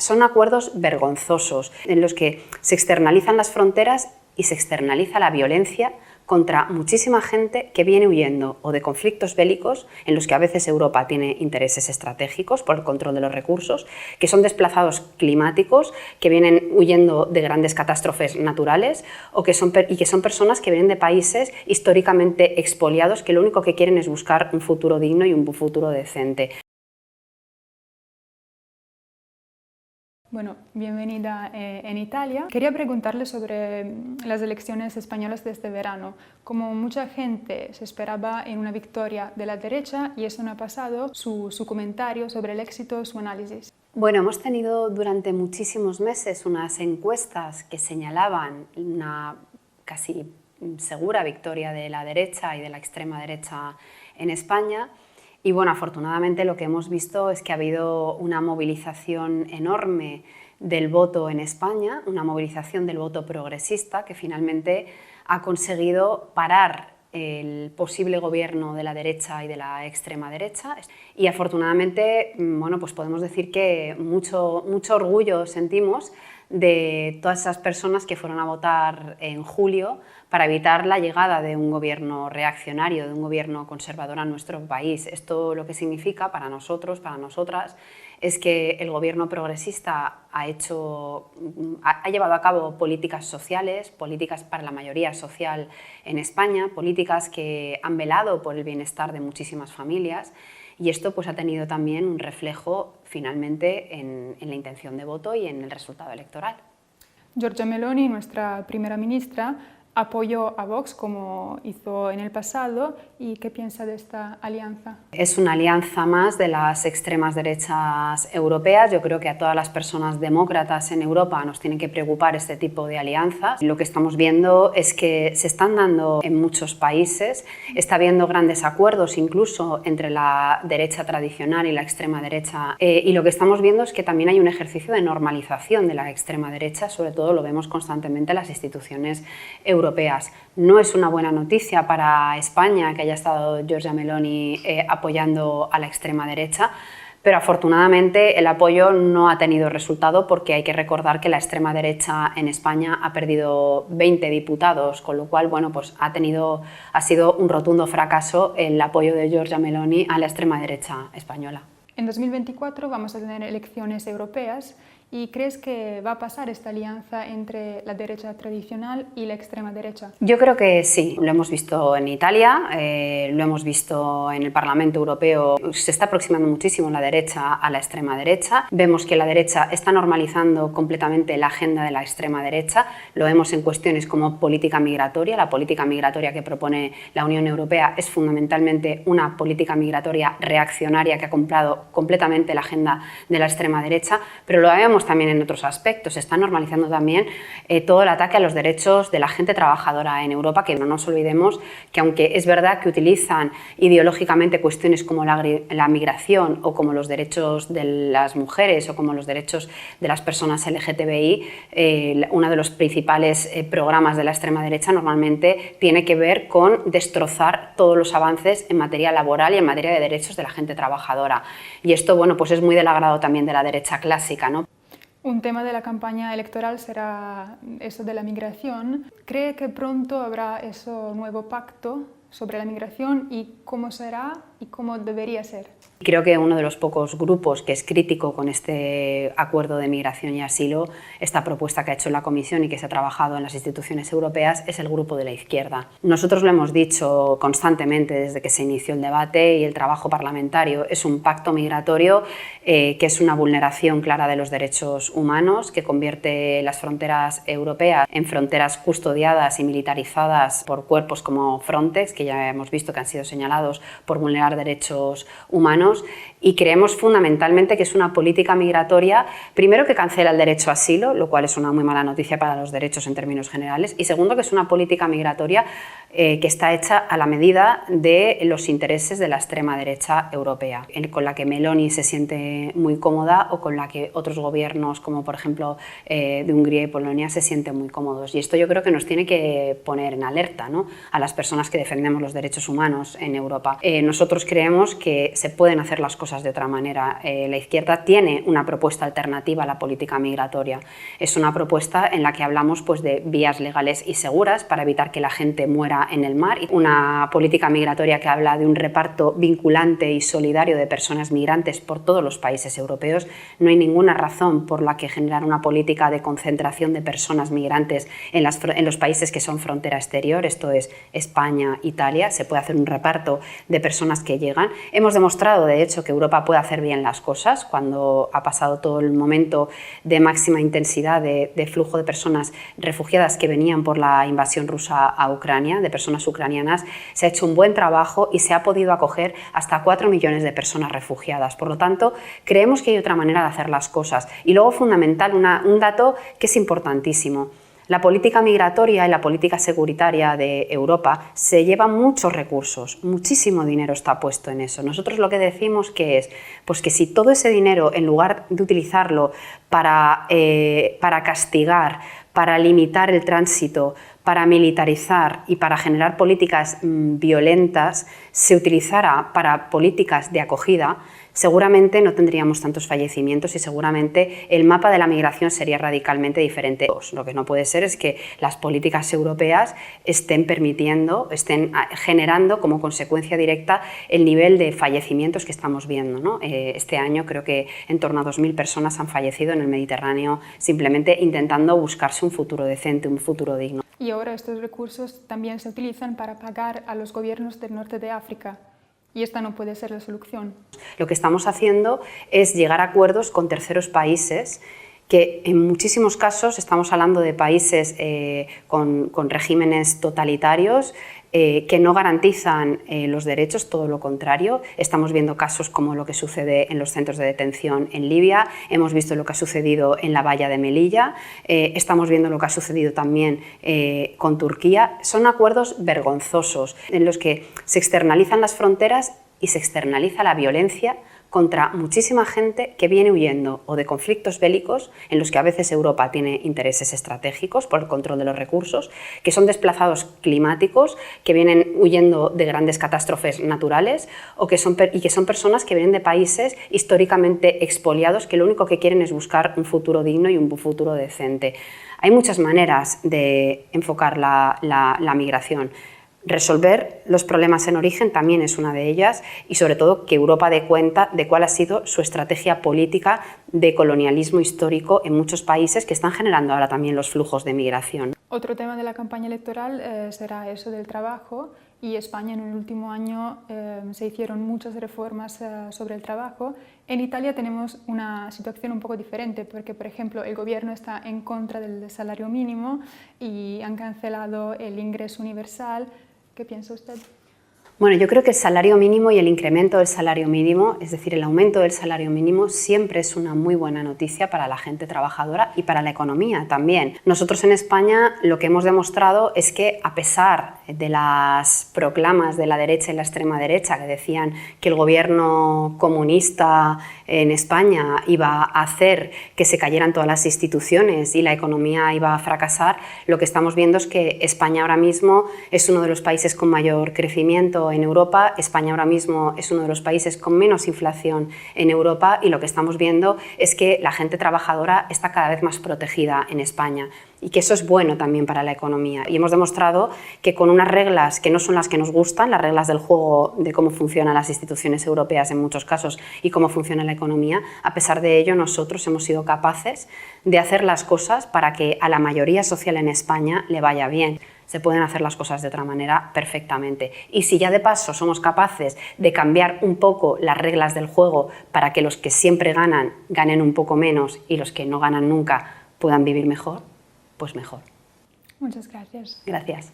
son acuerdos vergonzosos en los que se externalizan las fronteras y se externaliza la violencia contra muchísima gente que viene huyendo o de conflictos bélicos en los que a veces Europa tiene intereses estratégicos por el control de los recursos, que son desplazados climáticos, que vienen huyendo de grandes catástrofes naturales y que son personas que vienen de países históricamente expoliados que lo único que quieren es buscar un futuro digno y un futuro decente. Bueno, bienvenida en Italia. Quería preguntarle sobre las elecciones españolas de este verano. Como mucha gente se esperaba en una victoria de la derecha y eso no ha pasado, su comentario sobre el éxito, su análisis. Bueno, hemos tenido durante muchísimos meses unas encuestas que señalaban una casi segura victoria de la derecha y de la extrema derecha en España. Y bueno, afortunadamente lo que hemos visto es que ha habido una movilización enorme del voto en España, una movilización del voto progresista que finalmente ha conseguido parar el posible gobierno de la derecha y de la extrema derecha. Y afortunadamente, bueno, pues podemos decir que mucho orgullo sentimos de todas esas personas que fueron a votar en julio para evitar la llegada de un gobierno reaccionario, de un gobierno conservador a nuestro país. Esto lo que significa para nosotros, para nosotras, es que el gobierno progresista ha llevado a cabo políticas sociales, políticas para la mayoría social en España, políticas que han velado por el bienestar de muchísimas familias. Y esto pues, ha tenido también un reflejo finalmente en la intención de voto y en el resultado electoral. Giorgia Meloni, nuestra primera ministra, apoyó a Vox como hizo en el pasado. ¿Y qué piensa de esta alianza? Es una alianza más de las extremas derechas europeas. Yo creo que a todas las personas demócratas en Europa nos tienen que preocupar este tipo de alianzas. Lo que estamos viendo es que se están dando en muchos países, está habiendo grandes acuerdos incluso entre la derecha tradicional y la extrema derecha, y lo que estamos viendo es que también hay un ejercicio de normalización de la extrema derecha, sobre todo lo vemos constantemente en las instituciones europeas. No es una buena noticia para España que haya estado Giorgia Meloni apoyando a la extrema derecha, pero afortunadamente el apoyo no ha tenido resultado porque hay que recordar que la extrema derecha en España ha perdido 20 diputados, con lo cual bueno, pues ha sido un rotundo fracaso el apoyo de Giorgia Meloni a la extrema derecha española. En 2024 vamos a tener elecciones europeas. ¿Y crees que va a pasar esta alianza entre la derecha tradicional y la extrema derecha? Yo creo que sí, lo hemos visto en Italia, lo hemos visto en el Parlamento Europeo, se está aproximando muchísimo la derecha a la extrema derecha, vemos que la derecha está normalizando completamente la agenda de la extrema derecha, lo vemos en cuestiones como política migratoria, la política migratoria que propone la Unión Europea es fundamentalmente una política migratoria reaccionaria que ha comprado completamente la agenda de la extrema derecha, pero lo vemos también en otros aspectos. Se está normalizando también todo el ataque a los derechos de la gente trabajadora en Europa, que no nos olvidemos que aunque es verdad que utilizan ideológicamente cuestiones como la migración o como los derechos de las mujeres o como los derechos de las personas LGTBI, uno de los principales programas de la extrema derecha normalmente tiene que ver con destrozar todos los avances en materia laboral y en materia de derechos de la gente trabajadora. Y esto bueno, pues es muy del agrado también de la derecha clásica, ¿no? Un tema de la campaña electoral será eso de la migración. ¿Cree que pronto habrá ese nuevo pacto sobre la migración y cómo será y cómo debería ser? Creo que uno de los pocos grupos que es crítico con este acuerdo de migración y asilo, esta propuesta que ha hecho la Comisión y que se ha trabajado en las instituciones europeas, es el grupo de la izquierda. Nosotros lo hemos dicho constantemente desde que se inició el debate y el trabajo parlamentario. Es un pacto migratorio que es una vulneración clara de los derechos humanos, que convierte las fronteras europeas en fronteras custodiadas y militarizadas por cuerpos como Frontex, que ya hemos visto que han sido señalados por vulnerar derechos humanos. Y creemos fundamentalmente que es una política migratoria, primero que cancela el derecho a asilo, lo cual es una muy mala noticia para los derechos en términos generales, y segundo que es una política migratoria que está hecha a la medida de los intereses de la extrema derecha europea, con la que Meloni se siente muy cómoda o con la que otros gobiernos como por ejemplo de Hungría y Polonia se sienten muy cómodos. Y esto yo creo que nos tiene que poner en alerta, ¿no?, a las personas que defendemos los derechos humanos en Europa. Nosotros creemos que se pueden hacer las cosas cosas de otra manera. La izquierda tiene una propuesta alternativa a la política migratoria. Es una propuesta en la que hablamos pues, de vías legales y seguras para evitar que la gente muera en el mar. Una política migratoria que habla de un reparto vinculante y solidario de personas migrantes por todos los países europeos. No hay ninguna razón por la que generar una política de concentración de personas migrantes en los países que son frontera exterior, esto es España, Italia. Se puede hacer un reparto de personas que llegan. Hemos demostrado, de hecho, que Europa puede hacer bien las cosas cuando ha pasado todo el momento de máxima intensidad de flujo de personas refugiadas que venían por la invasión rusa a Ucrania, de personas ucranianas. Se ha hecho un buen trabajo y se ha podido acoger hasta 4 millones de personas refugiadas. Por lo tanto, creemos que hay otra manera de hacer las cosas. Y luego, fundamental, un dato que es importantísimo. La política migratoria y la política securitaria de Europa se lleva muchos recursos, muchísimo dinero está puesto en eso. Nosotros lo que decimos que es pues que si todo ese dinero, en lugar de utilizarlo para castigar, para limitar el tránsito, para militarizar y para generar políticas violentas, se utilizara para políticas de acogida, seguramente no tendríamos tantos fallecimientos y seguramente el mapa de la migración sería radicalmente diferente. Lo que no puede ser es que las políticas europeas estén generando como consecuencia directa el nivel de fallecimientos que estamos viendo, ¿no? Este año creo que en torno a 2.000 personas han fallecido en el Mediterráneo simplemente intentando buscarse un futuro decente, un futuro digno. Y ahora estos recursos también se utilizan para pagar a los gobiernos del norte de África. Y esta no puede ser la solución. Lo que estamos haciendo es llegar a acuerdos con terceros países que en muchísimos casos estamos hablando de países con regímenes totalitarios que no garantizan los derechos, todo lo contrario. Estamos viendo casos como lo que sucede en los centros de detención en Libia, hemos visto lo que ha sucedido en la valla de Melilla, estamos viendo lo que ha sucedido también con Turquía. Son acuerdos vergonzosos en los que se externalizan las fronteras y se externaliza la violencia contra muchísima gente que viene huyendo o de conflictos bélicos en los que a veces Europa tiene intereses estratégicos por el control de los recursos, que son desplazados climáticos, que vienen huyendo de grandes catástrofes naturales y que son personas que vienen de países históricamente expoliados que lo único que quieren es buscar un futuro digno y un futuro decente. Hay muchas maneras de enfocar la migración. Resolver los problemas en origen también es una de ellas y sobre todo que Europa dé cuenta de cuál ha sido su estrategia política de colonialismo histórico en muchos países que están generando ahora también los flujos de migración. Otro tema de la campaña electoral será eso del trabajo y España en el último año se hicieron muchas reformas sobre el trabajo. En Italia tenemos una situación un poco diferente porque, por ejemplo, el gobierno está en contra del salario mínimo y han cancelado el ingreso universal. ¿Qué piensa usted? Bueno, yo creo que el salario mínimo y el incremento del salario mínimo, es decir, el aumento del salario mínimo, siempre es una muy buena noticia para la gente trabajadora y para la economía también. Nosotros en España lo que hemos demostrado es que a pesar de las proclamas de la derecha y la extrema derecha que decían que el gobierno comunista en España iba a hacer que se cayeran todas las instituciones y la economía iba a fracasar, lo que estamos viendo es que España ahora mismo es uno de los países con mayor crecimiento en Europa, España ahora mismo es uno de los países con menos inflación en Europa y lo que estamos viendo es que la gente trabajadora está cada vez más protegida en España y que eso es bueno también para la economía. Y hemos demostrado que con unas reglas que no son las que nos gustan, las reglas del juego de cómo funcionan las instituciones europeas en muchos casos y cómo funciona la economía, a pesar de ello nosotros hemos sido capaces de hacer las cosas para que a la mayoría social en España le vaya bien. Se pueden hacer las cosas de otra manera perfectamente. Y si ya de paso somos capaces de cambiar un poco las reglas del juego para que los que siempre ganan, ganen un poco menos y los que no ganan nunca puedan vivir mejor, pues mejor. Muchas gracias. Gracias.